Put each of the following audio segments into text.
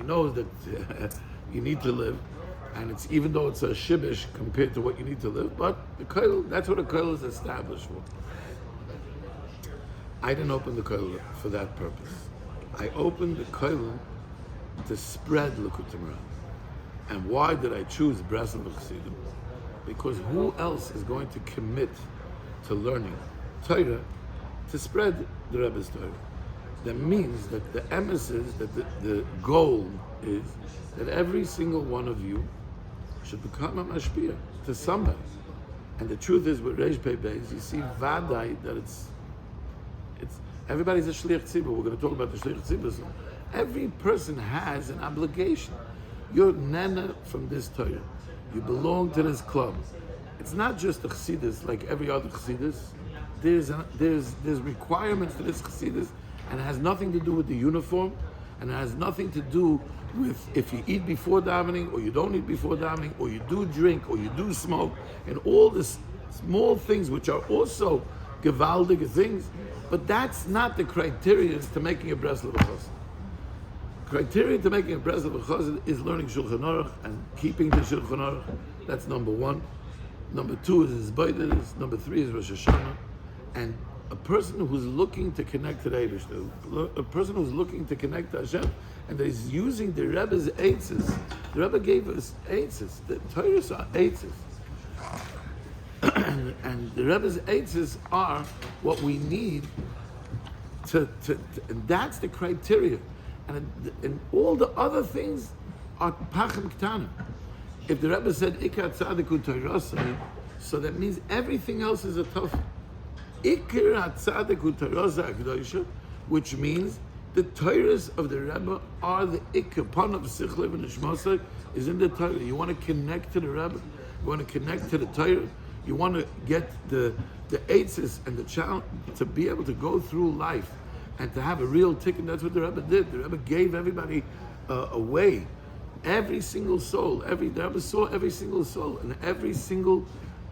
knows that you need to live, and it's even though it's a shibish compared to what you need to live, but the koil, that's what a koil is established for. I didn't open the koil for that purpose. I opened the koil to spread Likutei. And why did I choose Breslov Chassidim? Because who else is going to commit to learning Torah to spread the Rebbe's Torah? That means that the emissaries, that the goal is that every single one of you should become a mashpia to somebody. And the truth is, with Reish Pei Beis, you see vadai that it's everybody's a shliach tzibur. We're going to talk about the shliach tzibur soon. Every person has an obligation. You're nana from this Torah. You belong to this club. It's not just a chassidus like every other chassidus. There's requirements to this chassidus, and it has nothing to do with the uniform, and it has nothing to do with if you eat before davening or you don't eat before davening, or you do drink or you do smoke, and all the small things which are also gewaldige things. But that's not the criteria to making a Breslov Chassid. Criteria to making a Breslov Chassid is learning Shulchan Aruch and keeping the Shulchan Aruch. That's number one. Number two is Zbaydis. Number three is Rosh Hashanah. And a person who's looking to connect to the Eibush, a person who's looking to connect to Hashem, and that is using the Rebbe's eitzes. The Rebbe gave us eitzes. The Torahs are eitzes. And the Rebbe's eitzes are what we need to and that's the criteria. And all the other things are pachim ktanim. If the Rebbe said ikar tzadiku Torah, so that means everything else is a tough. Ikar tzadiku Torah, which means the Torahs of the Rebbe are the ikar. Pan of sichlev and nishmasai is in the Torah. You want to connect to the Rebbe. You want to connect to the Torah. You want to get the eitzes and the challenge to be able to go through life and to have a real ticket. That's what the Rebbe did. The Rebbe gave everybody a way. Every single soul. The Rebbe saw every single soul, and every single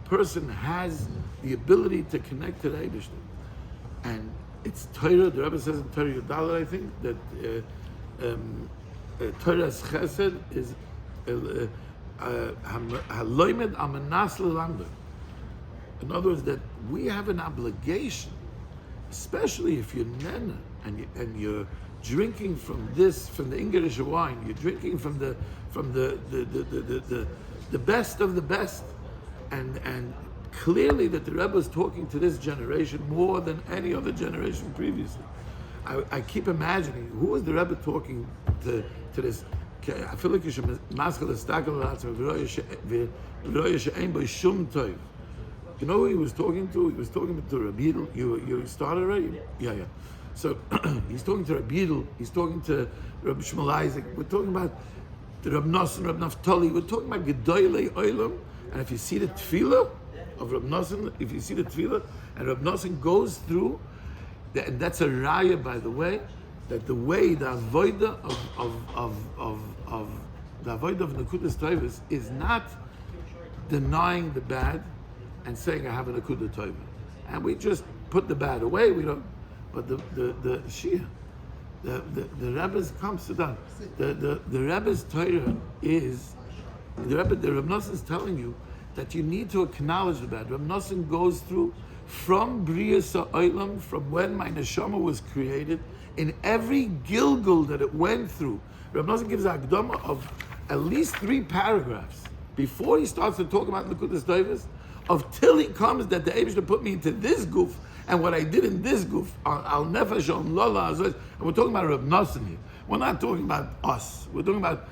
person has the ability to connect to the Eibush. And it's Torah. The Rebbe says in Torah Yudaleh, I think, that Torah's chesed is haloimed amanas lelamda. In other words, that we have an obligation, especially if you're nena and you're drinking from the English wine, you're drinking from the best of the best, and clearly that the Rebbe is talking to this generation more than any other generation previously. I keep imagining, who was the Rebbe talking to this? I feel like you should maskal estakel You know who he was talking to? He was talking to Rabbi Yidl. You started already? Yeah. So he's talking to Rabbi Yidl. He's talking to Rabbi Shmuel Isaac. We're talking about the Rab Nosson, Rab Naftali. We're talking about Gedolei Olam. And if you see the tefillah of Rab Nosson, and Rab Nosson goes through, and that's a raya, by the way, that the way the avodah of Nekudas Tovos is not denying the bad and saying I have a Nekudah Tovah, and we just put the bad away. We don't. But the Shia, the Rebbe's comes to that. The Rebbe's Torah is the Rebbe Nosson is telling you that you need to acknowledge the bad. Reb Nosson goes through from Brias Ha'olam, from when my neshama was created, in every gilgul that it went through. Reb Nosson gives a Akdama of at least 3 paragraphs before he starts to talk about Nekudas Tovos, of till he comes that the Eibishter put me into this goof, and what I did in this goof, I'll never show him Lola. And we're talking about Reb Nosson here. We're not talking about us. We're talking about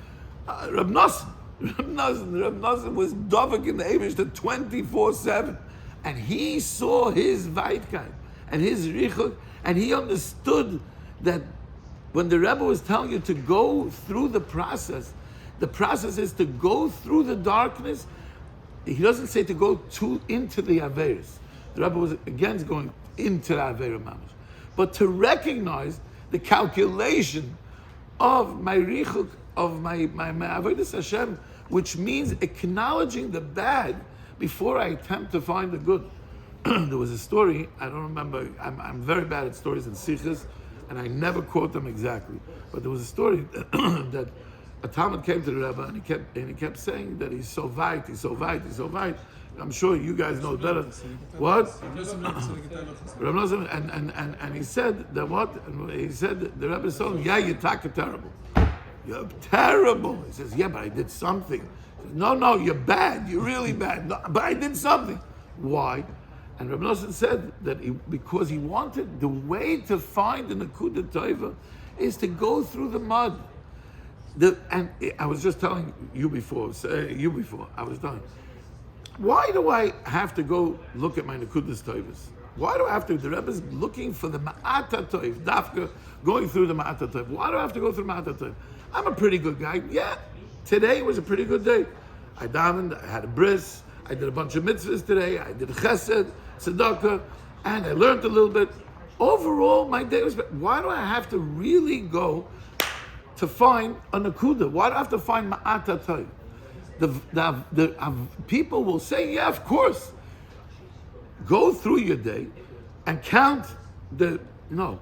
Reb Nosson. Reb Nosson was dovek in the Eibishter 24/7, and he saw his Weitkeit and his Richuk, and he understood that when the Rebbe was telling you to go through the process is to go through the darkness. He doesn't say to go into the Aveiros. The Rebbe was again going into the Aveira Mamash. But to recognize the calculation of my Richuk, of my Avodas Hashem, which means acknowledging the bad before I attempt to find the good. There was a story, I don't remember, I'm very bad at stories and sikhs. and I never quote them exactly, but there was a story that a Talmud came to the Rebbe and he kept saying that he's so weit, he's so weit, he's so weit. I'm sure you guys know better. What? And he said that what? And he said that the Rebbe told him, yeah, you're terrible. You're terrible. He says, yeah, but I did something. He says, no, you're bad. You're really bad. No, but I did something. Why? And Rabbi Nosson said that because he wanted, the way to find the Nekuda Tova is to go through the mud. And I was just telling you before, I was telling, why do I have to go look at my Nekudas Tovas? Why do I have to? The Rebbe's looking for the Ma'ata Tov, Dafka, going through the Ma'ata Tov. Why do I have to go through Ma'ata Tov? I'm a pretty good guy. Yeah, today was a pretty good day. I davened, I had a bris, I did a bunch of mitzvahs today, I did chesed, tzedakah, and I learned a little bit. Overall, my day was. Why do I have to really go to find a Nekuda? Why do I have to find Ma'ata Tov? The people will say, yeah, of course. Go through your day and count no.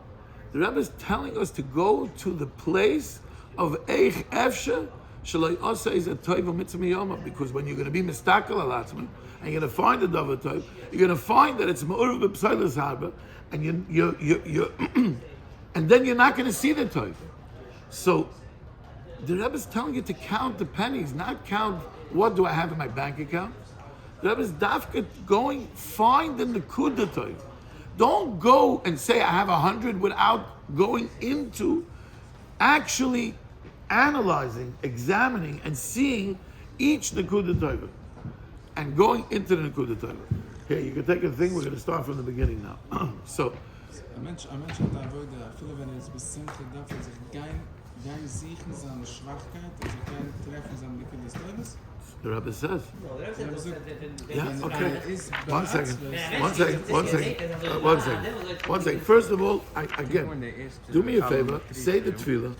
The Rebbe is telling us to go to the place of Eich Efshe Shalai Asa is a Tov Mitzvah Miyama, because when you're going to be Mistakel Alatzman and you're going to find the Davar Tov, you're going to find that it's Ma'urav B'Psailas Harba, and you and then you're not going to see the Tov. So the Rebbe is telling you to count the pennies, not count what do I have in my bank account. The Rebbe is dafka going, find the Nekuda Tov. Don't go and say I have 100 without going into actually analyzing, examining, and seeing each Nekuda Tov and going into the Nekuda Tov. Here, you can take a thing. We're going to start from the beginning now. So. Ein Mensch hat da wohl viele, wenn es besinnt, darf sich kein sichern seine Schwachkeit, also kein treffen seine Nekudas Tovas. The Rebbe says. Yeah, okay. One second. First of all, again, do me a favor. Say the tefillah.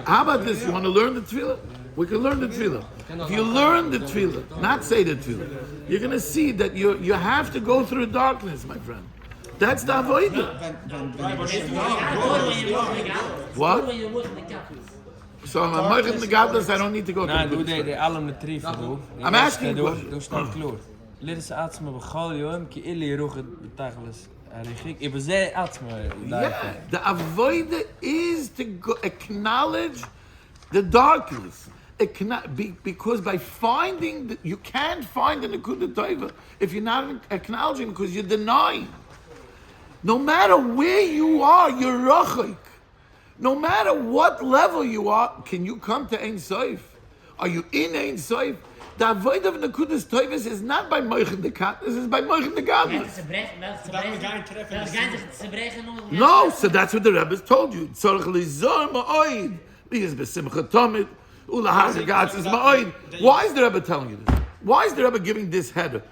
How about this? You want to learn the tefillah? We can learn the tefillah. If you learn the tefillah, not say the tefillah, you're going to see that you have to go through darkness, my friend. That's the avodah. What? So I'm moichet megadlus, I don't need to go to the Good. I'm asking you. Du staat kloor. Lidis Azamra b'chol yom ki ili yeruchet b'tachlis arichik. Iba ze Azamra. Yeah, the avodah is to acknowledge the darkness. Because by finding, you can't find the Nekuda Tova if you're not acknowledging, because you're denying. No matter where you are, you're rachik. No matter what level you are, can you come to Ein Sof? Are you in Ein Sof? The avoid of Nekudas Tovas is not by Moichet the Kat, this is by Moichet the Gadlus. No, so that's what the Rebbe told you. Tzorach lizor ma'oid, liyaz b'simcha tomid, ulahaz gatzis ma'oid. Why is the Rebbe telling you this? Why is the Rebbe giving this header?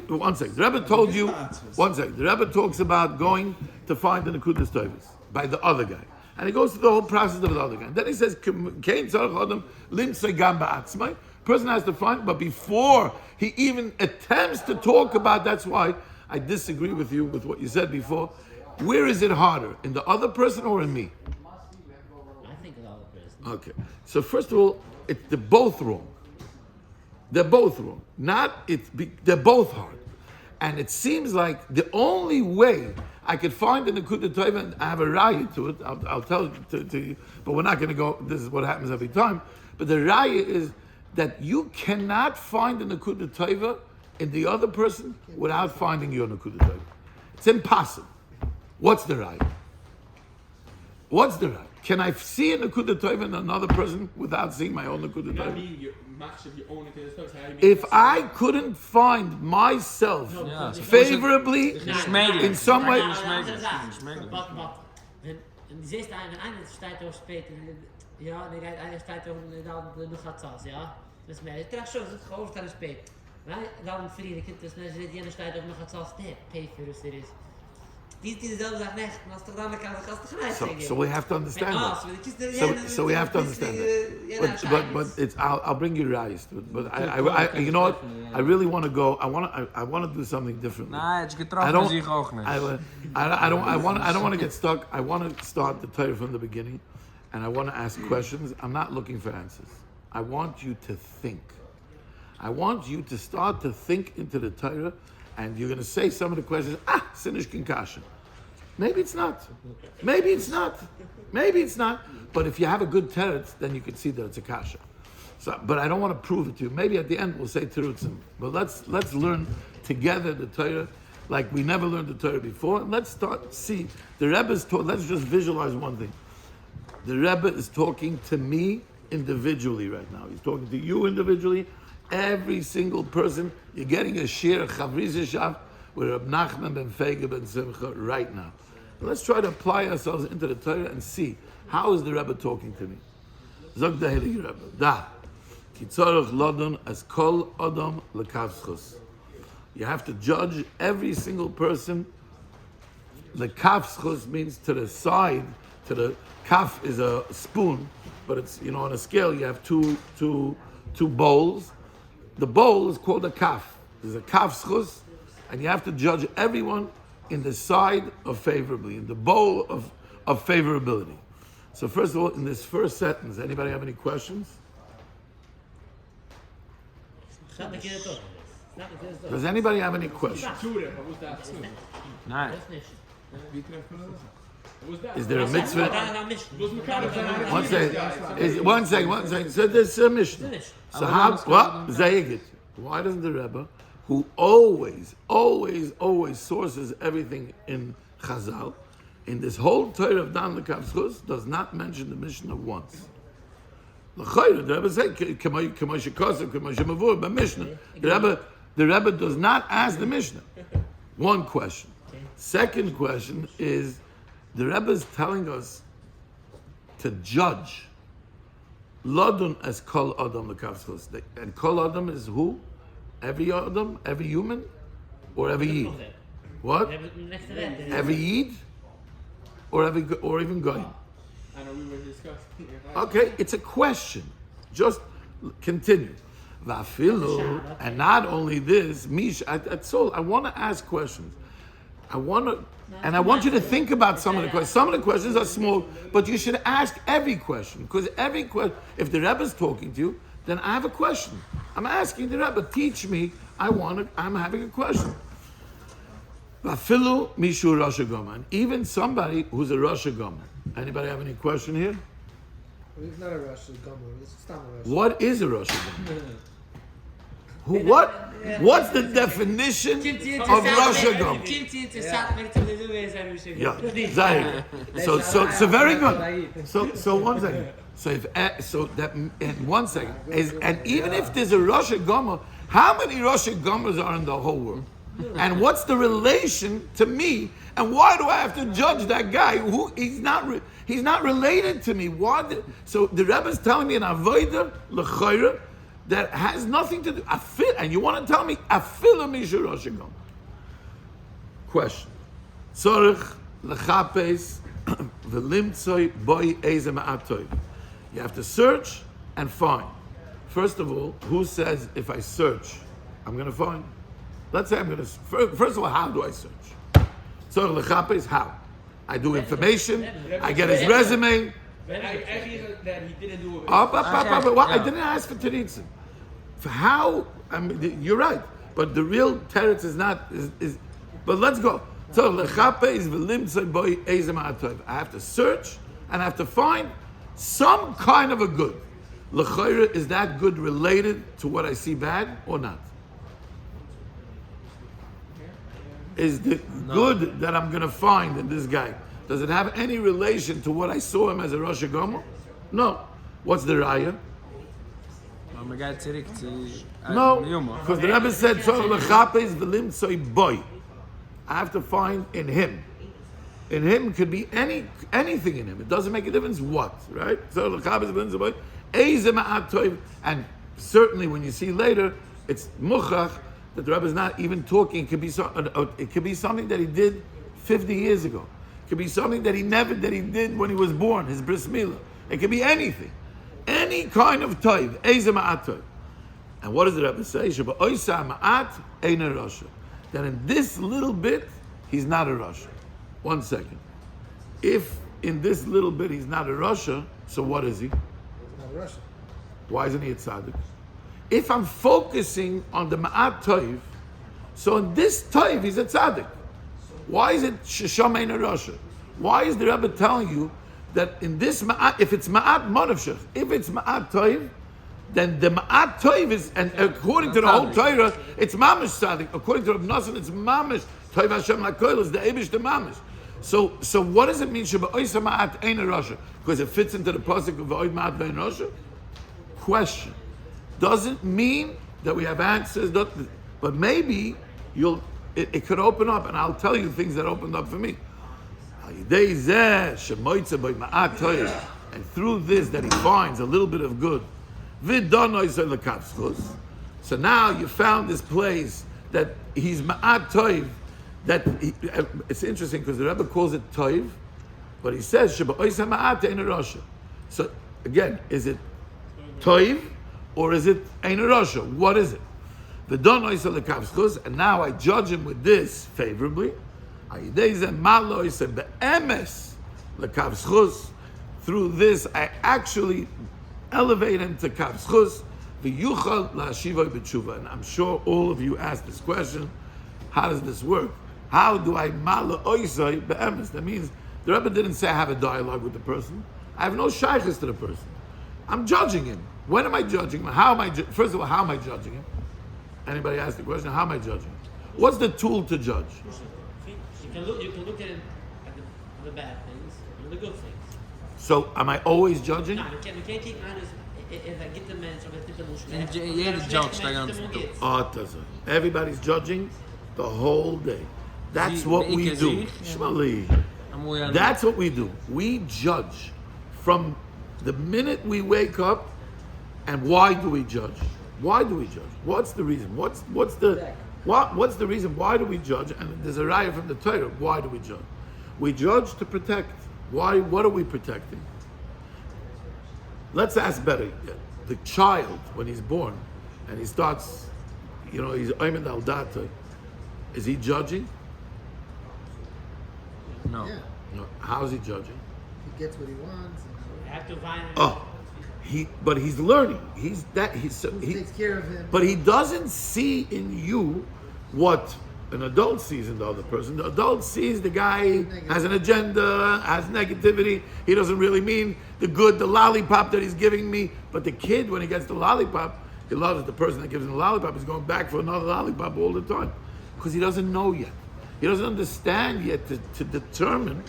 One second, the Rebbe told you, the Rebbe talks about going to find the Nekudas Tovas by the other guy. And he goes through the whole process of the other guy. Then he says, person has to find, but before he even attempts to talk about, that's why I disagree with you with what you said before. Where is it harder? In the other person or in me? I think in the other person. Okay. So first of all, they're both wrong. They're both wrong. They're both hard. And it seems like the only way I could find the Nekuda Tova, and I have a raya to it, I'll tell it to you, but we're not going to go, this is what happens every time. But the raya is that you cannot find the Nekuda Tova in the other person without finding your Nekuda Tova. It's impossible. What's the raya? Can I see a Nekuda Tova in another person without seeing my own Nekuda Tova? If I couldn't find myself favorably in some way, Siehst einer steht auch später, ja, einer steht auch in der Chatzas, ja. Das ist mehr, ich trage schon, das ist auch dann später. Dann Frieden, das ist jener steht auch in der Chatzas, der Pay für das ist. Die dieselbe Sache nicht. Was doch dann kann ich So we have to understand that. So we have to understand that. But it's I'll bring you rice. But I you know what? I really want to go. I want to do something differently. Nee, het is getroffen zich ook niet. I don't want to get stuck. I want to start the Torah from the beginning, and I want to ask questions. I'm not looking for answers. I want you to think. I want you to start to think into the Torah, and you're going to say some of the questions. Sinish kinkasha. Maybe it's not. Maybe it's not. Maybe it's not. But if you have a good teretz, then you can see that it's a kasha. So, but I don't want to prove it to you. Maybe at the end we'll say terutzim. But let's learn together the Torah like we never learned the Torah before. And let's start see the Rebbe is. Let's just visualize one thing. The Rebbe is talking to me individually right now. He's talking to you individually. Every single person. You're getting a shir chavrizishav with Reb Nachman ben Fege ben Simcha right now. Let's try to apply ourselves into the Torah and see how is the Rebbe talking to me. Zog the Heilige Rebbe. Da. Ki tzorach lodon as kol odom lekavschus. You have to judge every single person. The kafschus means to the side. To the kaf is a spoon, but it's on a scale you have two bowls. The bowl is called a kaf. There's a kafschus. And you have to judge everyone in the side of favorably, in the bowl of favorability. So first of all, in this first sentence, anybody have any questions? Does anybody have any questions? Nee. Is there a mitzvah? One second. So there's a Mishnah. So how? What? Zayigit. Why doesn't the Rebbe, who always sources everything in Chazal, in this whole Torah of Dan Lekavschus, does not mention the Mishnah once? The Rebbe said, but Mishnah. The Rebbe does not ask the Mishnah. One question. Second question is, the Rebbe is telling us to judge. Lodun as kol adam lekavschus. And kol adam is who? Every Adam, every human, or every Yid? What? Every Yid, or even Goyim? I know we were discussing. Okay, it's a question. Just continue. Vafilu, and not only this, Mish. That's all. I want to ask questions. I want you to think about some of the questions. Some of the questions are small, but you should ask every question, because every question. If the Rebbe is talking to you, then I have a question. I'm asking the Rebbe, teach me. I'm having a question. Vafilu mishu Rosh Hashanah. And even somebody who's a Rosh Hashanah. Anybody have any question here? It's not a Rosh Hashanah. It's not a Rosh. What is a Rosh Hashanah? What's the definition of Rosh Hashanah? Yeah, so very good. So one second. One second. And even if there's a Rosh Hashanah, how many Rosh Hashanahs are in the whole world? And what's the relation to me? And why do I have to judge that guy who he's not related to me? So the Rebbe is telling me an avodah l'chayra that has nothing to do. And you want to tell me afila mishu Rosh Hashanah? Question. Tzorich lechapes v'limtzoi boy ezema atoy. You have to search and find. First of all, who says if I search, I'm going to find? Let's say I'm going to. First of all, how do I search? Tzorich lechapes, how? I do information. I get his resume. That he didn't do it. I didn't ask for teretzim. For how? You're right, but the real teretz is not. But let's go. So lechape is v'limtzei boy ezema atov. I have to search and I have to find some kind of a good. L'chayra, is that good related to what I see bad or not? Is the good that I'm going to find in this guy, does it have any relation to what I saw him as a Rosh Hashanah? No. What's the raya? No, because the Rebbe said, I have to find in him. In him could be anything in him. It doesn't make a difference what, right? And certainly when you see later, it's muchach that the Rebbe is not even talking. It could be something that he did 50 years ago. It could be something that he did when he was born, his bris milah. It could be anything. Any kind of toiv, eze ma'at toiv. And what does the Rebbe say? Sheba oisa ma'at ein a rasha. That in this little bit, he's not a rasha. 1 second. If in this little bit he's not a rasha, so what is he? Not a Russian. Why isn't he a tzaddik? If I'm focusing on the ma'at toiv, so in this toiv he's a tzaddik. Why is it shesham ein a rasha? Why is the Rebbe telling you that in this ma'at, if it's ma'at monavshach, if it's ma'at toiv, then the ma'at toiv is, and according to the whole Torah, it's mamish tzaddik. According to Rav Nosson, it's mamish toiv Hashem lakoil is the ebish the mamish. So what does it mean? Sheba oisa ma'at ein a rasha? Because it fits into the pasuk of oid ma'at vein rasha. Question: doesn't mean that we have answers, but maybe it could open up, and I'll tell you things that opened up for me. And through this, that he finds a little bit of good. So now you found this place that he's ma'at toiv. It's interesting because the Rebbe calls it toiv, but he says sheba oisa ma'at ein a rasha. So again, is it toiv or is it ein a rasha? What is it? And now I judge him with this favorably. Through this, I actually elevate him to kav zchus. And I'm sure all of you asked this question: how does this work? How do I mala oisai be'emes? That means the Rebbe didn't say I have a dialogue with the person. I have no shaykhs to the person. I'm judging him. When am I judging him? How am I? First of all, how am I judging him? Anybody ask the question? How am I judging him? What's the tool to judge? You can look at it at the bad things and the good things. So am I always judging? No, you can't keep honest. If I get the man, so I get the mushroom. Jeder judge da ganz gut. Everybody's judging the whole day. That's what we do. Shmali. That's what we do. We judge from the minute we wake up. And why do we judge? Why do we judge? What's the reason? What's the reason? Why do we judge? And there's a raya from the Torah. Why do we judge? We judge to protect. Why? What are we protecting? Let's ask better. The child, when he's born, and he starts, he's oymen al data. Is he judging? No. Yeah. No. How is he judging? He gets what he wants. But he's learning. He Takes care of him. But he doesn't see in you what an adult sees in the other person. The adult sees the guy has an agenda, has negativity. He doesn't really mean the good, the lollipop that he's giving me. But the kid, when he gets the lollipop, he loves the person that gives him the lollipop. He's going back for another lollipop all the time because he doesn't know yet. He doesn't understand yet to determine.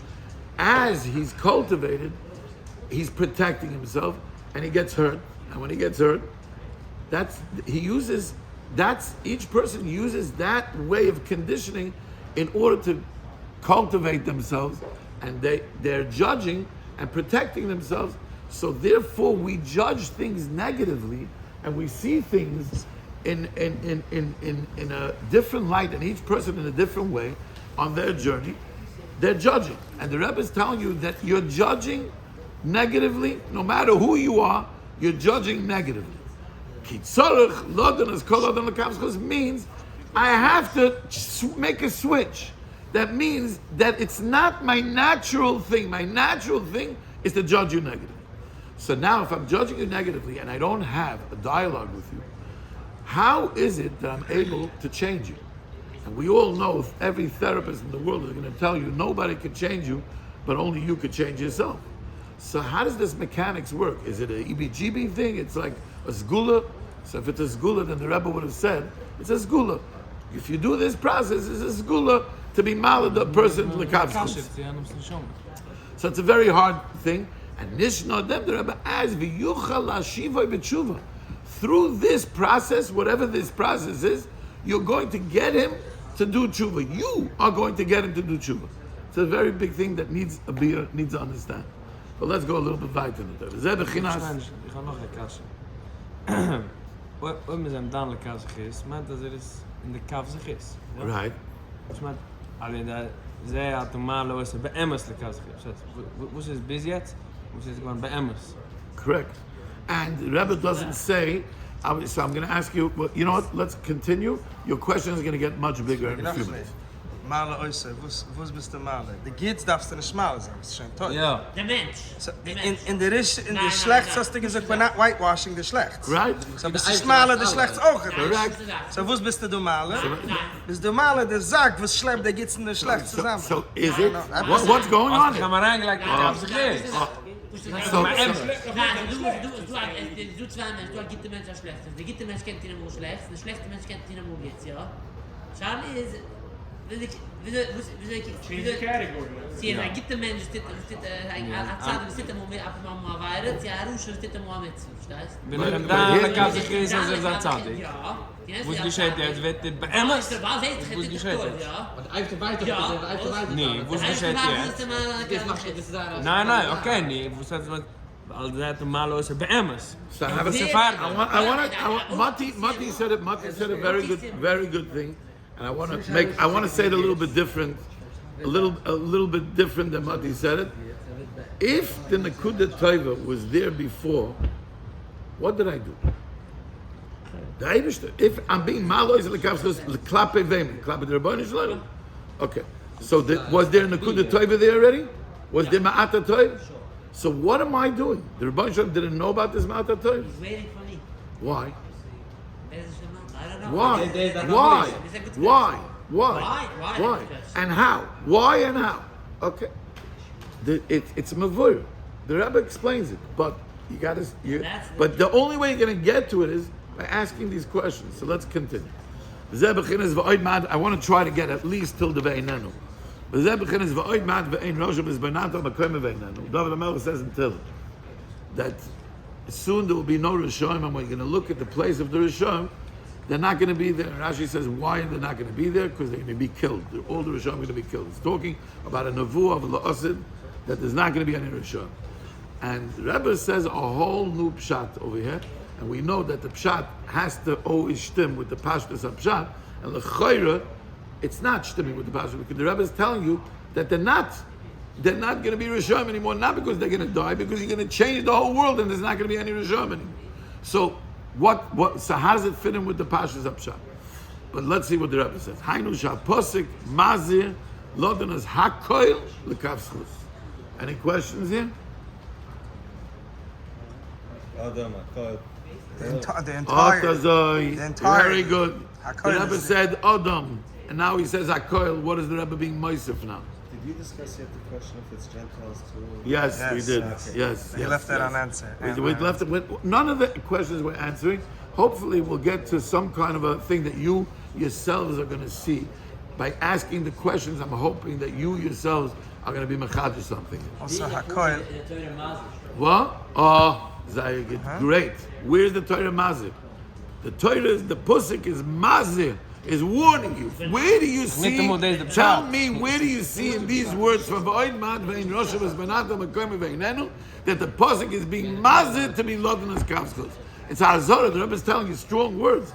As he's cultivated, he's protecting himself. And he gets hurt, and when he gets hurt, each person uses that way of conditioning in order to cultivate themselves, and they're judging and protecting themselves. So therefore, we judge things negatively, and we see things in a different light, and each person in a different way on their journey. They're judging, and the Rebbe is telling you that you're judging negatively, no matter who you are, you're judging negatively. Means I have to make a switch. That means that it's not my natural thing. My natural thing is to judge you negatively. So now if I'm judging you negatively and I don't have a dialogue with you, how is it that I'm able to change you? And we all know every therapist in the world is going to tell you nobody can change you, but only you could change yourself. So how does this mechanics work? Is it an EBGB thing? It's like a sgula? So if it's a sgula, then the Rebbe would have said, it's a sgula. If you do this process, it's a sgula to be malad a person l'kavskos. So it's a very hard thing. And nishna them, the Rebbe adds, v'yuchal la'shivay b'tshuva. Through this process, whatever this process is, you're going to get him to do tshuva. You are going to get him to do tshuva. It's a very big thing that needs a beer, needs to understand. But let's go a little bit weiter in the Torah. Zeh bechinas. Ich habe noch eine Kasse. Wenn man dann Kasse ist, meint das ist in der Kasse ist. Right. Ich meine, alle da Zij had normaal loze bij Emmers de kast gegeven. Was is bis jetzt? Was is gewoon bij Emmers? Correct. And the Rebbe doesn't say, so I'm going to ask you, well, you know what, let's continue. Your question is going to get much bigger in a few minutes. Male oise, was bist du male? Die Gits darfst du nicht male sein, das ist schon toll. Ja. Der Mensch. So, Der in Mensch. der Risch, in der Schlechts hast du gesagt, we're not whitewashing the Schlechts. Right? So bist du male, der Schlechts auch. Correct. So was bist du male? Nein. Bist du male, der sagt, was schleppt der Gits in der Schlechts zusammen. So is it? What's going on Als here? gaan maar eigenlijk de kast gegeven. So, Maar Emmers. Du zwei Menschen, du ein guter Mensch, ein schlechter. Der gute Mensch kennt ihn nur schlecht, der schlechte Mensch kennt ihn nur jetzt, ja? Charlie ist... Wieso Sie ein guter Mensch, steht am Vayeira, sie ein Ruscher, steht am Mohammed, verstehst du? Bin ich hem daar de kast gegeven als er zat. Ja. Was geschieht jetzt? Wird dit bij Emmers? Was geschieht jetzt? Want hij heeft er weiter gezegd, hij heeft er weiter Nee, was geschieht jetzt? Nein, okay, nee. Was hat man... Al dat normaal loze bij Emmers. so have a Mati said a very good thing, and I want to say it a little bit different, a little bit different than Mati said it. If the Nekuda Tova was there before, what did I do? If I'm being malois lekavskos klape vem, klape the Rabbanu Shalom. Okay, so was there Nekuda Tova there already? Was there Ma'ata Tova? So what am I doing? The Rabbanu Shalom didn't know about this Ma'ata Tova? He's waiting for me. Why? I don't know. Why? Why? And how? Why and how? Okay. It's mavur. The Rebbe explains it, but you got to. But the only way you're going to get to it is by asking these questions. So let's continue. I want to try to get at least till the Ve'inenu. David Melech says until that soon there will be no Rishonim, and when you're going to look at the place of the Rishonim, they're not going to be there. Rashi says why they're not going to be there, because they're going to be killed. All the Rishonim are going to be killed. It's talking about a Nevuah of La'asid that there's not going to be any Rishonim. And the Rebbe says a whole new pshat over here, and we know that the pshat has to always stem with the pashtus of pshat, and l'chayra, it's not stimming with the pashtus, because the Rebbe is telling you that they're not going to be Rishonim anymore, not because they're going to die, because you're going to change the whole world and there's not going to be any Rishonim anymore. So so how does it fit in with the pashtus of pshat? But let's see what the Rebbe says. Hainu shaposik mazir lodanas hakoil lekavschus. Any questions here? The entire. Very good. The Rebbe said Adam, and now he says Hakoil. What is the Rebbe being Moisef now? Did you discuss yet the question if it's Gentiles too? Yes, we did. Okay. Yes. We left that unanswered. We left it with none of the questions we're answering. Hopefully, we'll get to some kind of a thing that you yourselves are going to see by asking the questions. I'm hoping that you yourselves are going to be mechad or something. Also, Hakoil. What? Oh, Zayag, great. Where's the Torah Mazir? The Torah is, the Pusik is Mazir, is warning you. Where do you see, tell me, where do you see in these words from V'oid Mad V'ein Rosh V'zbanata M'koyim V'einenu that the Pusik is being Mazir to be Lodan as Kavskos? It's Azamra, the Rebbe is telling you strong words.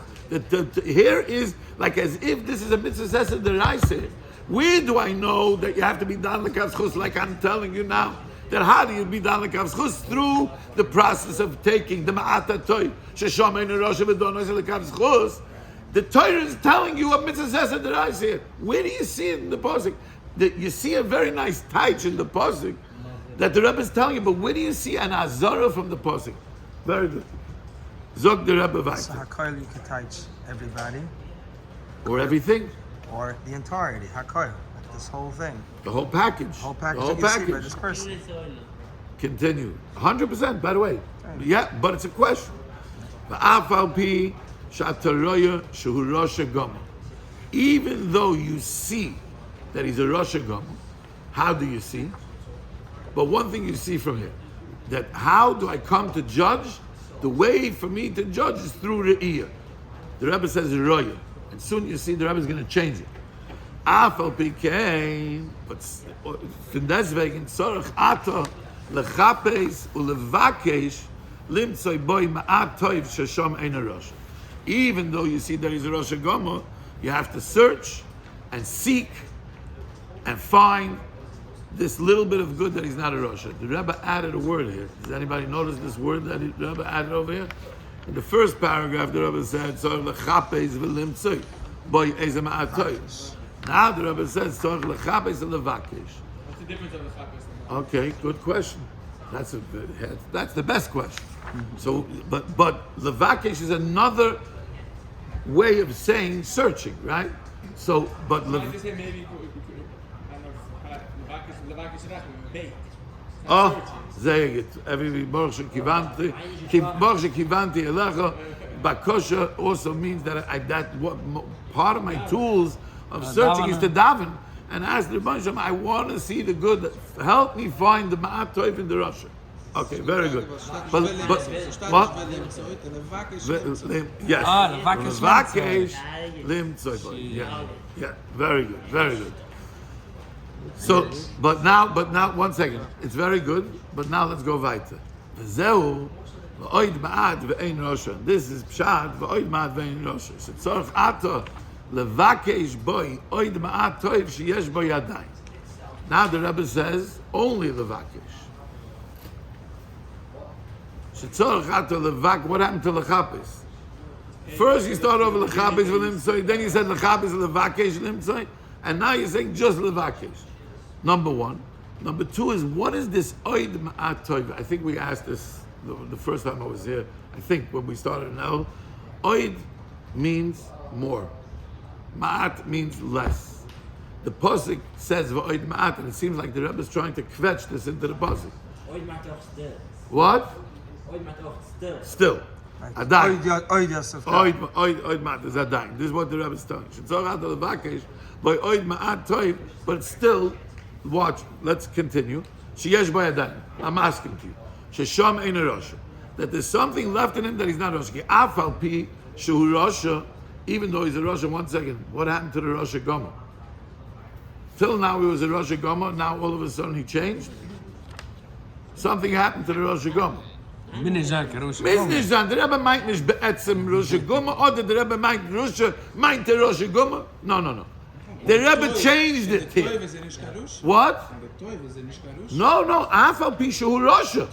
Here is like as if this is a mitzvah sesed that I say. Where do I know that you have to be done the Kavskos like I'm telling you now? That how do you be done the kavschus? Through the process of taking the ma'ata toy. The Torah is telling you a mitzvah says that I see it. Where do you see it in the pasuk? You see a very nice taich in the pasuk that the Rebbe is telling you, but where do you see an azara from the pasuk? Very good. Zog the Rebbe weiter. So Hakoil, you can touch everybody. Or everything. Or the entirety. Hakoil. This whole thing. The whole package. The whole package. The whole you see by package. this person. Continue. 100%, by the way. Yeah, but it's a question. Even though you see that he's a Rosh Hashanah, how do you see? But one thing you see from here, that how do I come to judge? The way for me to judge is through Re'iyah. The Rebbe says Roya, and soon you see the Rebbe is going to change it. Afal Pikein, but von deswegen tzorach ata lechapes ulevakesh limtzoi boy ma'at toiv shesham ein rosh. Even though you see there is a Rosh Hashanah, you have to search and seek and find this little bit of good that he's not a Rasha. The Rebbe added a word here. Does anybody notice this word that the Rebbe added over here? In the first paragraph, the Rebbe said, "Tzorich lechapes v'limtzoi by ezema atoy." Now the Rebbe says, "Tzorich lechapes v'levakesh." What's the difference of the chapes? Okay, good question. That's the best question. So, but levakesh is another way of saying searching, right? So, but I just say maybe Levakish bait. oh, sehr gut. Every Baruch Shekivanti Elecha. Bakosha also means that part of my tools of searching is to daven and ask the Rebbeinu Shalom, I want to see the good. Help me find the Ma'at Tov in the Russia. Okay, very good. But what? Yes. Levakesh limtzoi. Yeah. Very good. Very good. So, but now, one second. It's very good. But now let's go weiter. V'zehu v'oid ma'at v'ein rosha. This is pshat v'oid ma'at v'ein rosha. So tzorich ato levakesh boy oid ma'at toiv sheyesh bo yadayim. Now the Rebbe says only levakesh. What happened to lechapis? First you start over lechapis v'limtzoi, then you said lechapis levakesh limtzoi, and now you're saying just levakesh. Number one. Number two is, what is this oid ma'at tov? I think we asked this the first time I was here. I think when we started now, oid means more, ma'at means less. The pasuk says v'oid ma'at, and it seems like the Rebbe is trying to kvetch this into the pasuk. Oid maakt toch stil. What? Oid maakt toch stil. Still. Adayin. Oid Yosef. Oid ma'at is adayin. This is what the Rebbe is telling. Shetzor ato levakesh by oid ma'at tov, but still, watch. Let's continue. Sheyesh by adayin. I'm asking to you. Shesham ein rosha. That there's something left in him that he's not rosha. Afal pi shehu rosha. Even though he's a rosha. One second. What happened to the rosha gomer? Till now he was a rosha gomer. Now all of a sudden he changed. Something happened to the rosha gomer. Minizan Karusha. Minizan, the Rebbe meint nicht be'etzem Rosh Goma, or the Rebbe meint meint the Rosh Goma. No. The Rebbe changed it here. What? No. Afal Pishu Rosha.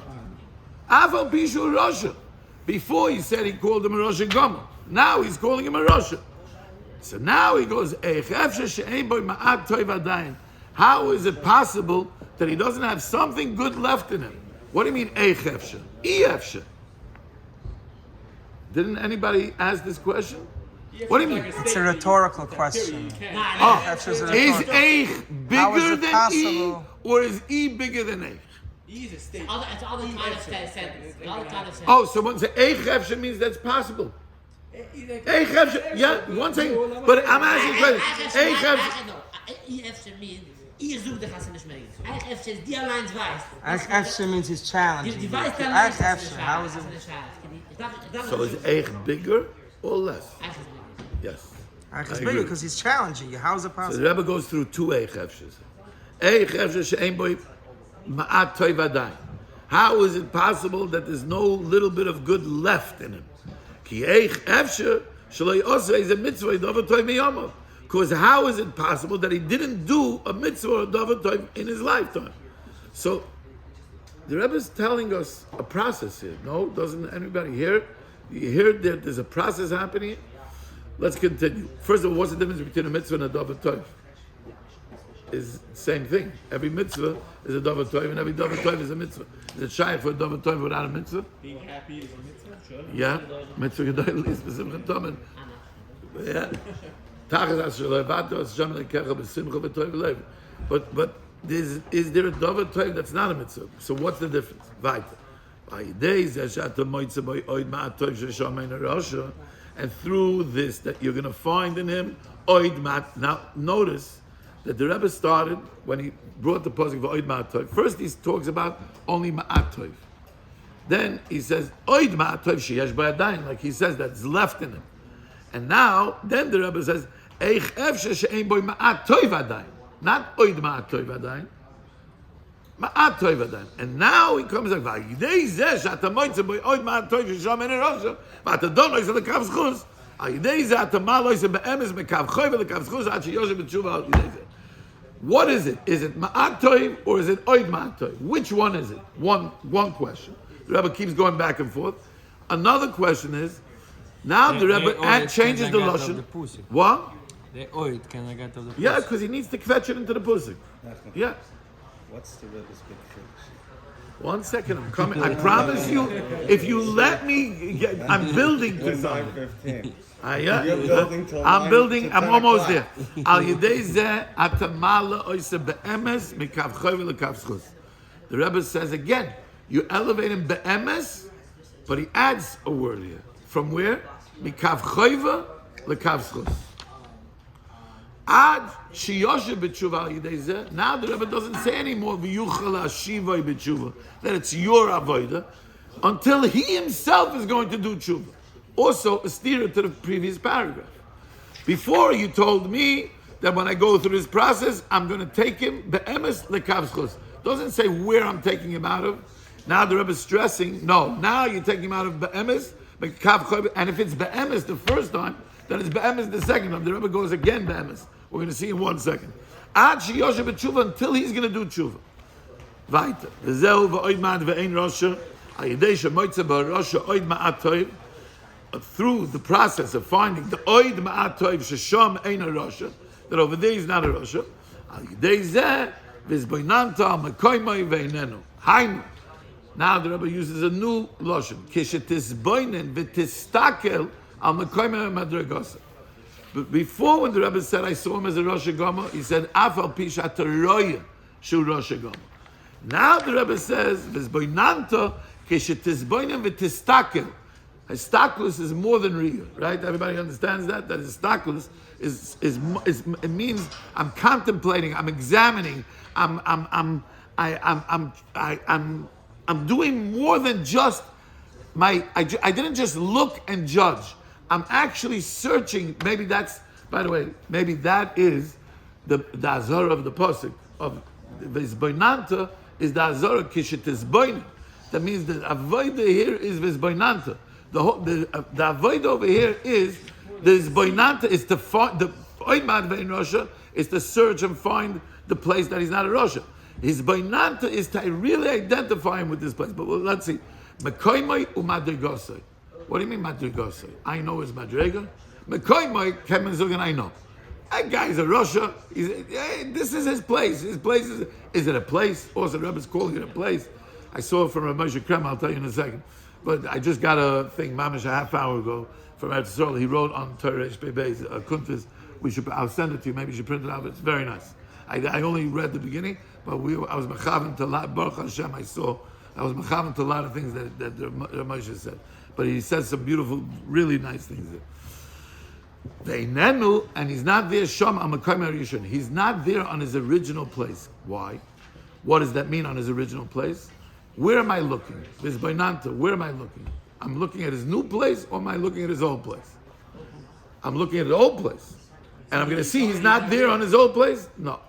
Afal Pishu Rosha. Before he said he called him a Rosh Goma. Now he's calling him a Rosha. So now he goes, how is it possible that he doesn't have something good left in him? What do you mean, Eichefshe? Efshe. Didn't anybody ask this question? What do you mean? It's a rhetorical question. Is Eich bigger than E, or is E bigger than Eich? E is a state. It's all the kind of sentence. All the kind of sentence. Oh, so when say Eichefshe means that's possible. Eichefshe, yeah, one second. But I'm asking a question. Eichefshe. Efshe means ihr sucht dich, hast du nicht mehr. Efshe ist die allein weiß. Efshe means he's challenging. Die weiß dann nicht, Efshe, how is it? So is Eich bigger or less? Yes. It's bigger because he's challenging you. How is it So possible? the Rebbe goes through two Eichefshes. Eichefshe she'ein boi ma'at toiv adayin. How is it possible that there's no little bit of good left in him? Ki Eichefshe shelo yosei is a mitzvah davar toiv miyamav. Because how is it possible that he didn't do a mitzvah or a davar toiv in his lifetime? So the Rebbe is telling us a process here. No, doesn't anybody hear? You hear that there's a process happening? Let's continue. First of all, what's the difference between a mitzvah and a davar toiv? Is the same thing. Every mitzvah is a davar toiv, and every davar toiv is a mitzvah. Is it shy for a davar toiv without a mitzvah? Being happy is a mitzvah, sure. Yeah, mitzvah gedol is b'simcha tomen. Yeah. But is there a davar toiv that's not a mitzvah? So what's the difference? Weiter. And through this, that you're going to find in him oid mat. Now notice that the Rebbe started when he brought the pasuk for oid mat toiv. First he talks about only ma'at toiv. Then he says oid ma'at toiv sheyesh b'yadayim, like he says that's left in him. And now, then the Rebbe says, Eich efshe she'ein boi ma'at toiv adayin. Not oid ma'at toiv adayin. Ma'at toiv adayin. And now he comes like, V'ayidei zeh she'ata moitze boi oid ma'at toiv she'sham en erosha, v'ata don loise l'kav schus. Ayidei zeh ata ma loise be'emes me'kav choy ve'l'kav schus ad she'yoshe b'tshuva al yidei zeh. What is it? Is it ma'at toiv or is it oid ma'at toiv? Which one is it? One question. The Rebbe keeps going back and forth. Another question is, now the Rebbe changes the lashon. What? The oid can I get of the pusik? Yeah, because he needs to fetch it into the pusik. Yeah. What's the Rebbe's big finish? 1 second, I'm coming. I promise you, if you let me get, I'm building to something. 9:15. Yeah. You're building till I'm 9 building, to I'm 10 almost o'clock. there. Al yedei zeh atamala oise be'emes mikav choyve lekav schus. The Rebbe says again, you elevate him be'emes, but he adds a word here. From where? Mikav choyve lekav schus. Ad shiyoshe b'tshuva al yedei zeh. Now the Rebbe doesn't say anymore v'yuchal hashivai b'tshuva, that it's your avodah, until he himself is going to do tshuva. Also a steer to the previous paragraph. Before you told me that when I go through this process, I'm going to take him be'emes lekav schus. Doesn't say where I'm taking him out of. Now the Rebbe is stressing, no, now you're taking him out of be'emes, and if it's be'emes the first time, then it's be'emes the second time. The Rebbe goes again be'emes. We're going to see in 1 second. Ad sheyoshe b'tshuva, until he's going to do tshuva. Weiter. V'zeu v'oid ma'at v'ein rosha, al yedei shemoitze ba'rosha oid ma'at toiv. Through the process of finding the oid ma'at toiv shesham ein a rosha, that over there is not a rosha. Al yedei zeh v'zboinanta al mekoymai v'einenu. Hainu. Now the Rebbe uses a new lashon. Kishetisboinen v'tistakel al mekoymai madragosa. But before, when the Rebbe said, I saw him as a Rosh Hashanah, he said, Afal Pisha Teroya Shu Rosh Hashanah. Now the Rebbe says, V'zboinanta kishetizboinen v'tistakel. Histaklus is more than real, right? Everybody understands that? That histaklus is it means I'm contemplating, I'm examining, I'm doing more than just I didn't just look and judge. I'm actually searching. Maybe that's, by the way, maybe that is the azara of the pasuk of v'zboinanta is the azara kishetizboinen. That means the avodah here is v'zboinanta. The avodah over here is the zboinanta is to find the oimad ve'in rosha is to search and find the place that he's not a rosha. His boinanta is to really identify him with this place. But let's see, mekoymai umadrigosai. What do you mean madrigosai? I know his madriga. Mekoymai kemenzugan. I know. That guy's a rosha. This is his place. His place is it a place? Also, the Rebbe's calling it a place. I saw it from Rabbi Krem. I'll tell you in a second. But I just got a thing, mamish, a half hour ago from Eretz Yisrael. He wrote on Torah Beis Kuntis. I'll send it to you. Maybe you should print it out. It's very nice. I only read the beginning, but I was mechavan to a lot. Baruch Hashem, I was mechavan to a lot of things that the Moshe said. But he said some beautiful, really nice things there. Ve'inenu, and he's not there. Sham Amakom Rishon. He's not there on his original place. Why? What does that mean on his original place? Where am I looking? This Bainanta, where am I looking? I'm looking at his new place, or am I looking at his old place? I'm looking at his old place. And I'm going to see he's not there on his old place? No.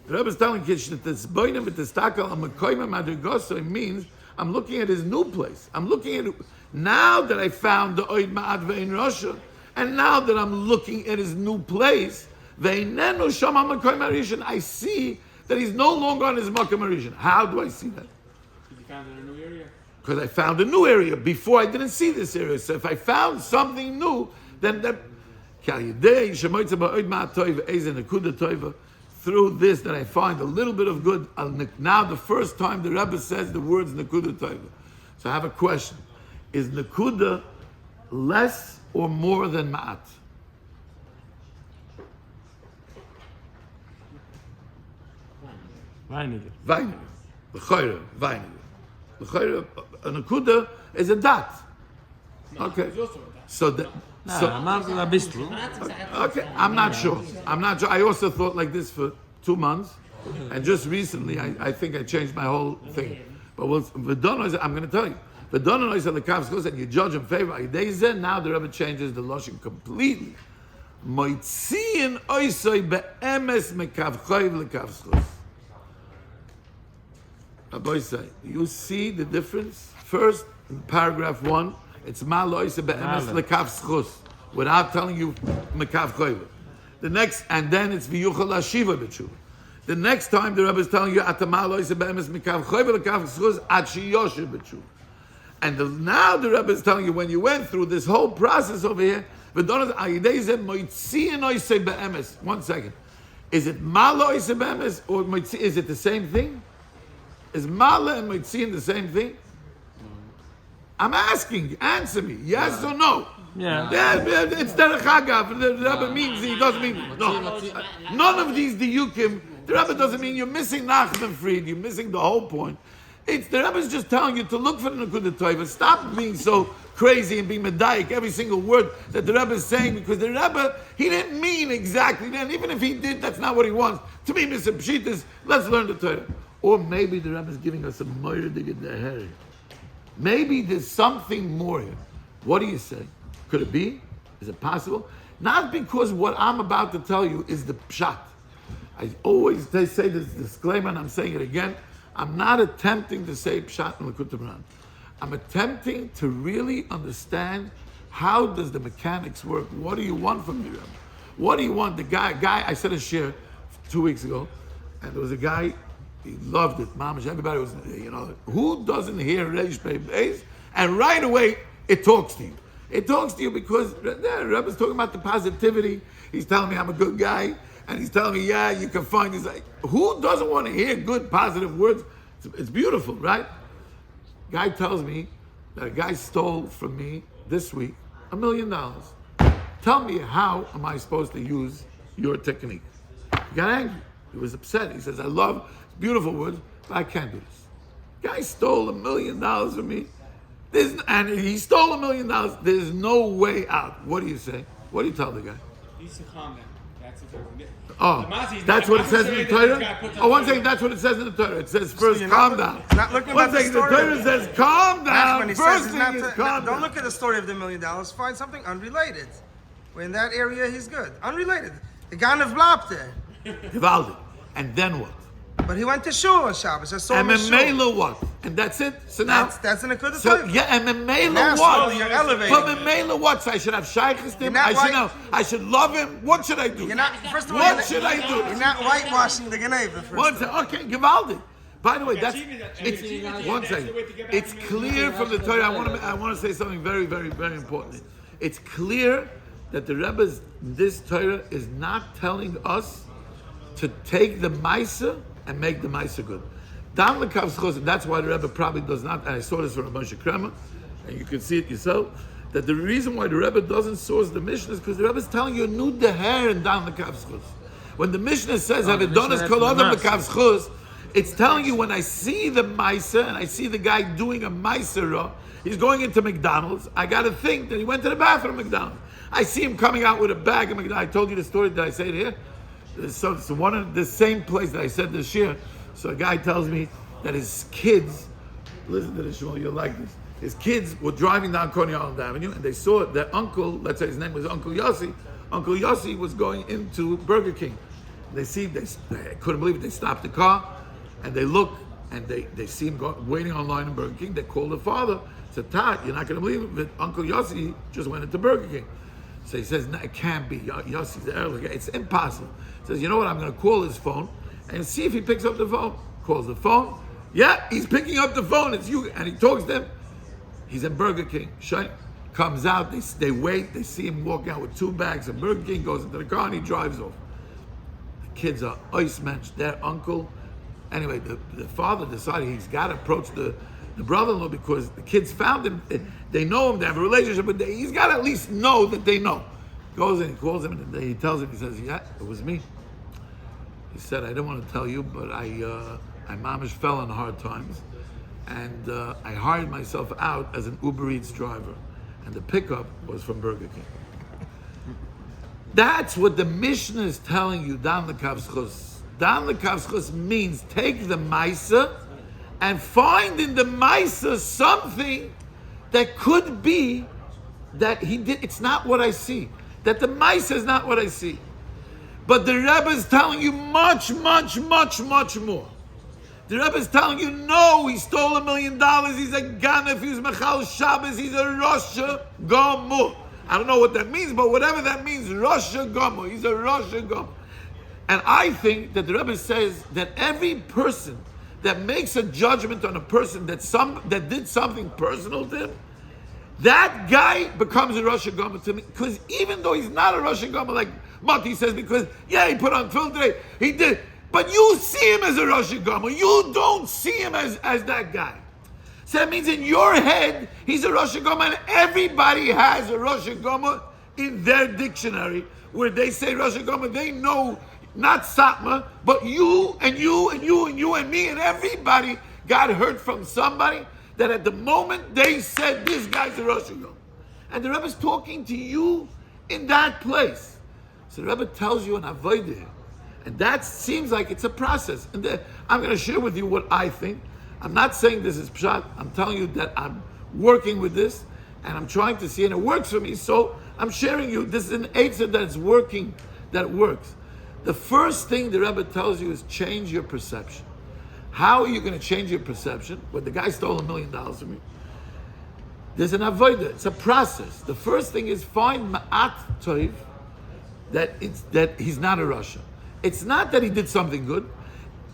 The Rebbe is telling kids that this Bainim with this Takal Amakoyma Madrigoso, it means I'm looking at his new place. I'm looking at it now that I found the Oid Ma'at Ve'in Rosha, and now that I'm looking at his new place, Ve'inenu Sham Amakoyma Rishon, I see that he's no longer on his Makam Rishon. How do I see that? Because I found a new area. Before I didn't see this area. So if I found something new, then through this that I find a little bit of good. Now the first time the Rebbe says the words Nekuda Toiva. So I have a question. Is Nekuda less or more than Ma'at? Weiniger. Vayeira. A Nekuda is a dot. Okay. So I'm not a bistro. Okay, I'm not sure. I also thought like this for 2 months, and just recently, I think I changed my whole thing. But I'm going to tell you. V'dono is the kavskos, and you judge in favor. Now the Rebbe changes the lashon completely. Moitziin oisoi be'emes mekavchoiv lekavskos. Rabbi say, you see the difference? First, in paragraph 1, it's ma'loise be'emes lekavskos, without telling you mekavchoiv. The next, and then it's v'yuchal hashiva b'tshuva. The next time the Rebbe is telling you, and now the Rebbe is telling you, when you went through this whole process over here, 1 second. Is it Mala Oise Be'emes or Moitzi? Is it the same thing? Is Mala and Moitzi the same thing? I'm asking, answer me, yes or no? Yeah. It's Derech Hagav. The Rebbe means he doesn't mean no. None of these diyukim. The Rebbe doesn't mean you're missing Nachman Fried. You're missing the whole point. It's the Rebbe is just telling you to look for the Nikutei. Stop being so crazy and being medayik every single word that the Rebbe is saying, because the Rebbe, he didn't mean exactly that. Even if he did, that's not what he wants. To me, Mr. Pshitas, let's learn the Torah. Or maybe the Rebbe is giving us a moira to get the hair. Maybe there's something more here. What do you say? Could it be? Is it possible? Not because what I'm about to tell you is the pshat. They say this disclaimer, and I'm saying it again. I'm not attempting to say pshat in LIKUTEY. I'm attempting to really understand how does the mechanics work. What do you want from the Rebbe? What do you want? The guy, I said a shir 2 weeks ago, and there was a guy, he loved it. Mamash, everybody was, who doesn't hear Reish Pei Beis? And right away, it talks to you. It talks to you because the Rebbe's talking about the positivity. He's telling me I'm a good guy. And he's telling me, yeah, you can find this. Who doesn't want to hear good, positive words? It's beautiful, right? Guy tells me that a guy stole from me this week $1 million. Tell me, how am I supposed to use your technique? He got angry. He was upset. He says, I love beautiful words, but I can't do this. Guy stole $1 million from me. And he stole $1 million. There's no way out. What do you say? What do you tell the guy? He's a comment. That's a Oh, that's what it says in the Torah? Oh, one second, that's what it says in the Torah. It says first, calm down. Not looking One at the second, the story. Torah says calm down. Nachman, he First says thing is calm don't down. look at the story of the $1 million. Find something unrelated. Well, in that area, he's good. Unrelated. The Ganav Blabte. Givaldi. And then what? But he went to shul on Shabbos. I saw And him in shul. Memela what? And that's it? So now... That's in the Kudah So, Torah. yeah, and Memela Now, what? slowly, you're elevating. But Memela what? So I should have shaykhs to him? You're not I should love him? What should I do? You're not, first of all, What should I do? You're not whitewashing the Geneva, first One of all. second. Okay, Givaldi. By the way, one second. It's clear from the Torah. I want to say something very, very, very important. It's clear that the Rebbe's this Torah is not telling us to take the Maisa and make the Maisa good. Down the Kavschos, that's why the Rebbe probably does not. And I saw this from a bunch of Kremer, and you can see it yourself. That the reason why the Rebbe doesn't source the Mishnah is because the Rebbe is telling you new the hair and down the Kavschos. When the Mishnah says have it done as kol adam lekavschus, it's telling you when I see the Maisa and I see the guy doing a Maisa, he's going into McDonald's. I got to think that he went to the bathroom at McDonald's. I see him coming out with a bag of McDonald's. I told you the story. Did I say it here? So one of the same place that I said this year. So a guy tells me that his kids, listen to this, Shmuel, you'll like this. His kids were driving down Coney Island Avenue and they saw their uncle, let's say his name was Uncle Yossi. Uncle Yossi was going into Burger King. They couldn't believe it. They stopped the car and they look and they see him waiting online in Burger King. They called the father, said, Todd, you're not going to believe it, but Uncle Yossi just went into Burger King. So he says, no, it can't be. Yossi's the early guy. It's impossible. He says, you know what? I'm going to call his phone and see if he picks up the phone. Calls the phone. Yeah, he's picking up the phone. It's you. And he talks to them. He's in Burger King. Comes out. They wait. They see him walking out with 2 bags of Burger King. Goes into the car and he drives off. The kids are ice mensch. Their uncle. Anyway, the father decided he's got to approach the brother-in-law because the kids found him. They know him. They have a relationship. But he's got to at least know that they know. Goes in. He calls him. And he tells him. He says, yeah, it was me. He said, I didn't want to tell you, but I mamish fell in hard times. And I hired myself out as an Uber Eats driver. And the pickup was from Burger King. That's what the Mishnah is telling you, Dan Lekavschus. Dan Lekavschus means take the Maisa and find in the Maisa something that could be that he did. It's not what I see. That the Maisa is not what I see. But the Rebbe is telling you much, much, much, much more. The Rebbe is telling you, no, he stole $1 million. He's a ganef. He's Mechal Shabbos. He's a Rosh Gomu. I don't know what that means, but whatever that means, Rosh Gomu. He's a Rosh Gomu. And I think that the Rebbe says that every person that makes a judgment on a person that did something personal to him, that guy becomes a Rosh Hashanah to me. Because even though he's not a Rosh Hashanah, like Mati says, because he put on tefillin today, he did. But you see him as a Rosh Hashanah. You don't see him as that guy. So that means in your head, he's a Rosh Hashanah, and everybody has a Rosh Hashanah in their dictionary, where they say Rosh Hashanah, they know not Satma, but you and you and you and you and me and everybody got hurt from somebody that at the moment they said this guy's a Rosh Hashanah. And the Rebbe's talking to you in that place. So the Rebbe tells you an Vayeira. And that seems like it's a process. And I'm going to share with you what I think. I'm not saying this is pshat. I'm telling you that I'm working with this and I'm trying to see, and it works for me. So I'm sharing you. This is an answer that's working, that works. The first thing the Rebbe tells you is change your perception. How are you going to change your perception? Well, the guy stole $1 million from you. There's an avodah. It's a process. The first thing is find ma'at toiv, that he's not a Russia. It's not that he did something good.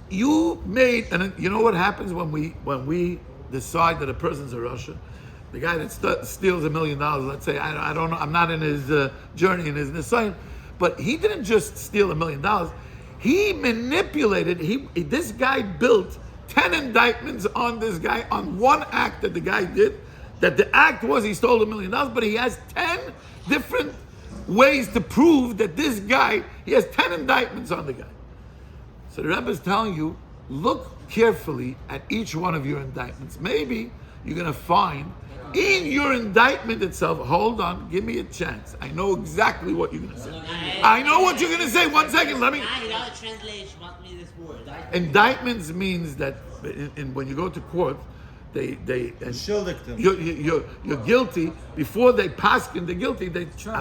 You made, and you know what happens when we decide that a person's a Russia? The guy that steals $1 million, let's say, I don't know, I'm not in his journey in his nisayon, but he didn't just steal $1 million. He manipulated. This guy built 10 indictments on this guy on one act that the guy did. That the act was he stole $1 million, but he has 10 different ways to prove that this guy. He has 10 indictments on the guy. So the Rebbe is telling you, look carefully at each one of your indictments. Maybe you're going to find in your indictment itself. Hold on, give me a chance. I know exactly what you're going to say. I know what you're going to say. 1 second, let me. Translation, what means this word? Indictments means that when you go to court, you're guilty before they paskin the guilty.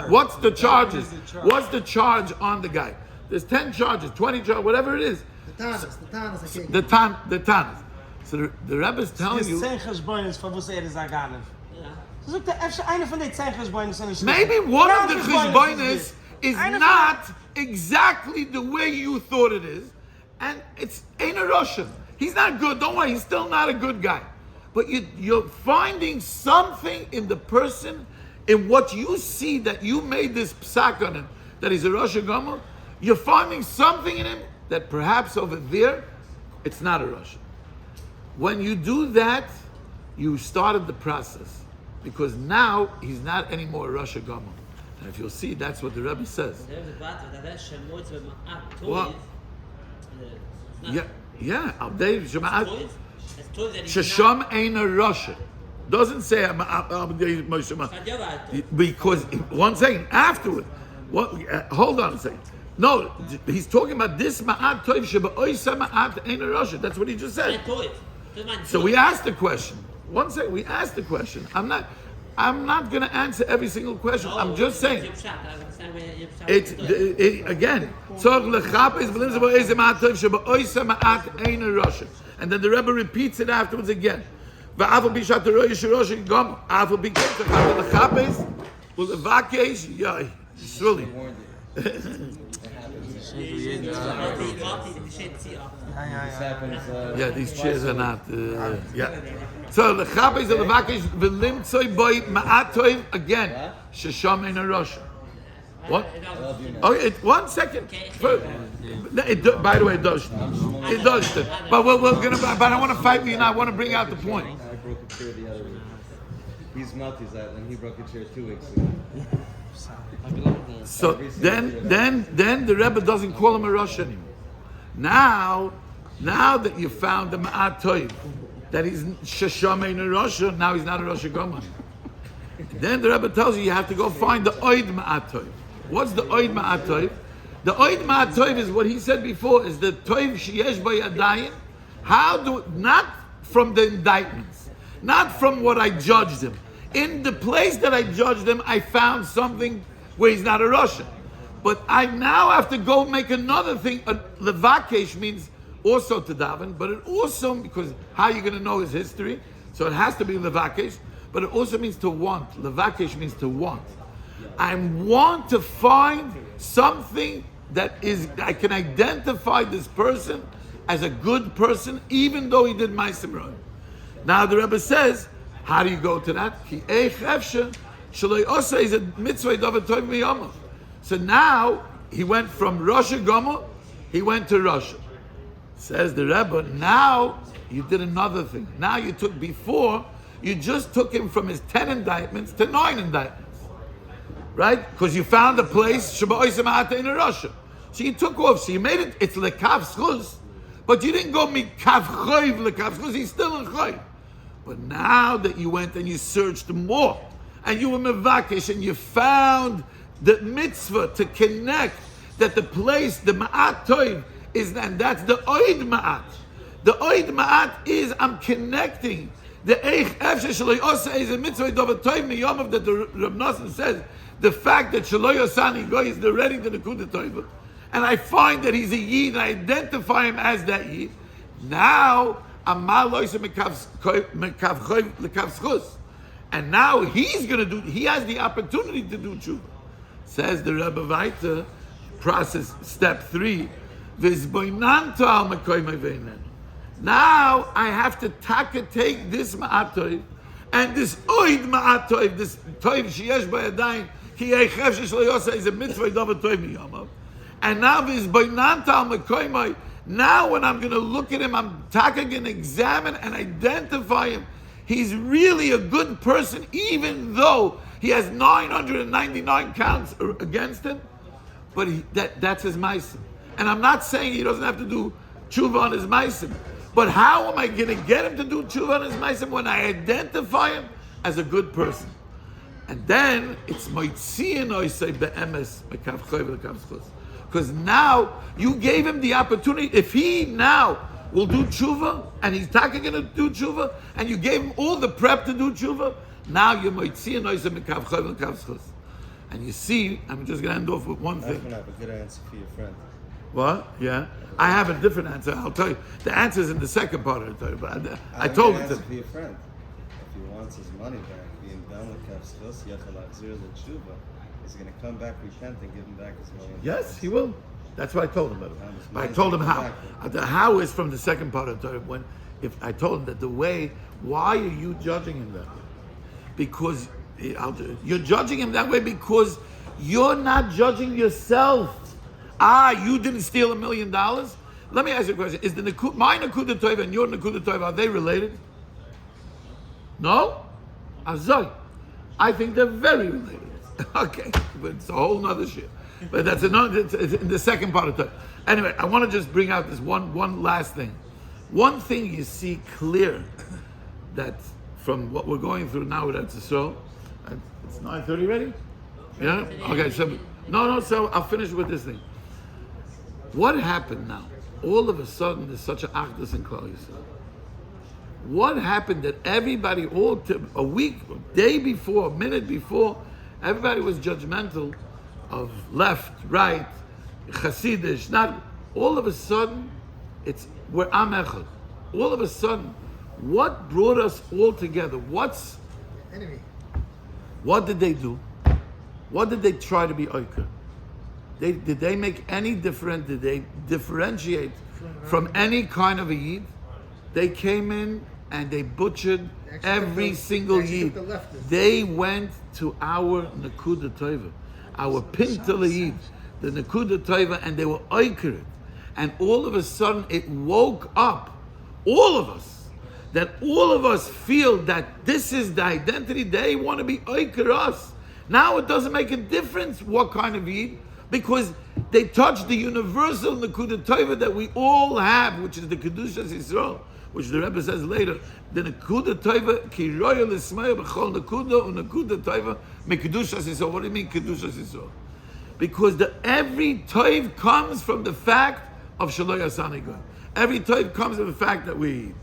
What's the charges? What's the charge on the guy? There's 10 charges, 20 charges, whatever it is. The tanas. So the Rebbe is telling you. Maybe one of the cheshbonos is not exactly the way you thought it is, and it's ain't a Russian. He's not good. Don't worry, he's still not a good guy. But you're finding something in the person, in what you see that you made this psak on him, that he's a Rosh Hashanah. You're finding something in him that perhaps over there, it's not a Russian. When you do that, you started the process. Because now, he's not anymore a Rosh Hashanah. And if you'll see, that's what the Rebbe says. Well, yeah. Shesham ain't a Russia. Doesn't say because 1 second afterward. Hold on a second. No, he's talking about this ma'at toiv shebe'oisa ma'at ain't a Russia. That's what he just said. So we asked the question. 1 second. We asked the question. I'm not going to answer every single question. I'm just saying. Again. And then the Rebbe repeats it afterwards again. It's really. Yeah, these chairs are not. Yeah. So the chapes of the vakesh v'limtzoi boy ma'atoy again. Shesham in a Russia. What? Okay, 1 second. By the way, it does. It does. But we're gonna. But I want to fight with you now. I want to bring out the point. I broke a chair the other week. He's Mati's that, and he broke a chair 2 weeks ago. So then the Rebbe doesn't call him a Rosh anymore. Now that you found the Ma'at Toiv, that he's Shesham in a Rosh, now he's not a Rosh Hashanah. Then the Rebbe tells you have to go find the Oid Ma'at Toiv. What's the Oid Ma'at Toiv? The Oid Ma'at Toiv is what he said before, is the Toiv Sheyesh Bayadayin. Not from the indictments, not from what I judged him. In the place that I judged him, I found something where he's not a Russian. But I now have to go make another thing. Levakesh means also to daven, but it also, because how are you going to know his history? So it has to be levakesh, but it also means to want. Levakesh means to want. I want to find something I can identify this person as a good person, even though he did Ma'asim Ra'im. Now the Rebbe says, how do you go to that? Ki eich efshe shaloi osa is a mitzvah davar tov miyamav. So now he went from Rosh Hashanah, he went to Rosh. Says the Rebbe, now you did another thing. Now you took, before, you just took him from his 10 indictments to 9 indictments. Right? Because you found a place, Sheba Oisem Ata in Russia. So you took off, so you made it, it's Lekav Schuz, but you didn't go Mikav Choiv Lekav Schuz, he's still in Choiv. But now that you went and you searched more, and you were Mevakesh, and you found the mitzvah to connect that the place, the Ma'at Toiv, is, and that's the Oid Ma'at. The Oid Ma'at is, I'm connecting the Eich Efshe Shaloi Osa is a mitzvah Dover Toiv Miyamav that the Reb Nosson says, the fact that Shaloi Osani Goy is already the Nekuda Toiv, and I find that he's a Yid, and I identify him as that Yid, now, Amal Loisa Mekav Choiv Lekav Schus. And now he's going to do, he has the opportunity to do tshuva. Says the Rebbe Vayeira, process, step 3, now I have to take this ma'atoiv and this oid ma'atoiv, this toiv sheyesh b'yadayim, ki yeichev sheshlo yosa is a mitzvah davar toiv miyamav. And now this boinanta al mekoymai. Now when I'm going to look at him, I'm going to examine and identify him. He's really a good person, even though he has 999 counts against him. But that's his ma'asim. And I'm not saying he doesn't have to do tshuva on his ma'asim. But how am I going to get him to do tshuva on his ma'asim when I identify him as a good person? And then it's moitziin oisei be'emes mekav choiv lekav schus. Because now you gave him the opportunity. If he now will do tshuva, and he's going to do tshuva, and you gave him all the prep to do tshuva, now you're moitziin oisei mekav choiv lekav schus. And you see, I'm just going to end off with one thing. I have a good answer for your friend. What? Yeah. I have a different answer. I'll tell you. The answer is in the second part of the Torah. But I told it to for your friend. If he wants his money back, being done with Kafskos, Yachal Achzir the Tshuva, he's going to come back, repent, and give him back his money. Yes, he will. That's what I told him. But I told him how. The how is from the second part of the Torah. If I told him that the way, why are you judging him that way? Because you're judging him that way because you're not judging yourself. You didn't steal $1 million? Let me ask you a question. Is my Nekuda Tova and your Nekuda Tova, are they related? No? Azoi. I think they're very related. Okay, but it's a whole nother shit. But that's it's in the second part of the Torah. Anyway, I want to just bring out this one last thing. One thing you see clear that from what we're going through now with Etzisrael, it's 9:30 ready? Yeah? Okay, so I'll finish with this thing. What happened now? All of a sudden, there's such an achdus in Klal Yisrael. What happened that everybody, a week, a day before, a minute before, everybody was judgmental of left, right, Hasidish, not, all of a sudden, we're Am Echad. All of a sudden, what brought us all together? Enemy. What did they do? What did they try to be oiker? Did they make any different? Did they differentiate from any kind of a yid? They came in and they butchered every single yid. They went to our Nekuda Tova, our Pintel yid, the Nekuda Tova, and they were oiker. And all of a sudden it woke up all of us, that all of us feel that this is the identity. They want to be oiker us. Now it doesn't make a difference what kind of yid, because they touch the universal Nekuda Tova that we all have, which is the Kedushas Yisrael, which the Rebbe says later, the Nekuda Tova, ki roya l'smaya b'chol Nekuda, u'Nekuda Tova, me'Kedushas Yisrael. What do you mean Kedushas Yisrael? Because every Tov comes from the fact of Shaloi Asani Goy. Every Tov comes from the fact that we eat.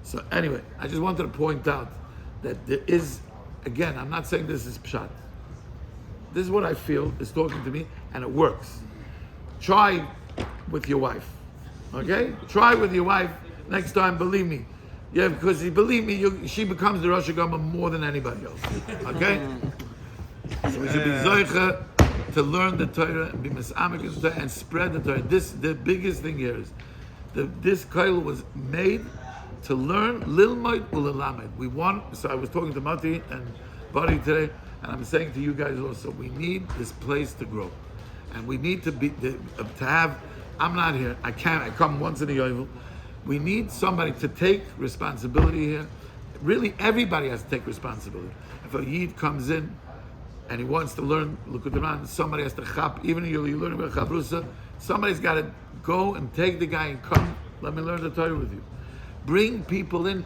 So anyway, I just wanted to point out that there is, again, I'm not saying this is pshat. This is what I feel is talking to me, and it works. Try with your wife, okay? Try with your wife next time. Believe me, yeah, because believe me, she becomes the Rosh Hashanah more than anybody else. Okay? So we should be zoicha to learn the Torah and be misamek in the Torah and spread the Torah. The biggest thing here is this koil was made to learn lilmoid ulalamed. We want. So I was talking to Mati and Buddy today, and I'm saying to you guys also, we need this place to grow, and we need to have. I'm not here. I come once in a yovel. We need somebody to take responsibility here. Really, everybody has to take responsibility. If a yid comes in and he wants to learn LIKUTEY, somebody has to chap. Even if you're learning about Chabrusa, somebody's got to go and take the guy and come. Let me learn the Torah with you. Bring people in.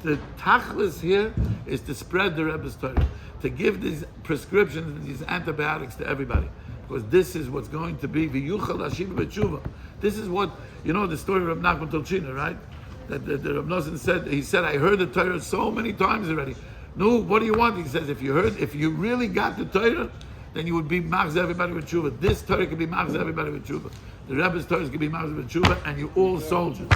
The tachlis here is to spread the Rebbe's Torah, to give these prescriptions, these antibiotics to everybody, because this is what's going to be v'yuchal hashiva b'tshuva. This is what, you know, the story of Nachman Tolchina, right? That Rav Nosson said, he said, I heard the Torah so many times already. No, what do you want? He says, if you really got the Torah, then you would be machz everybody with tshuva. This Torah can be machz everybody with tshuva. The Rebbe's Torah can be machz with tshuva, and you all soldiers.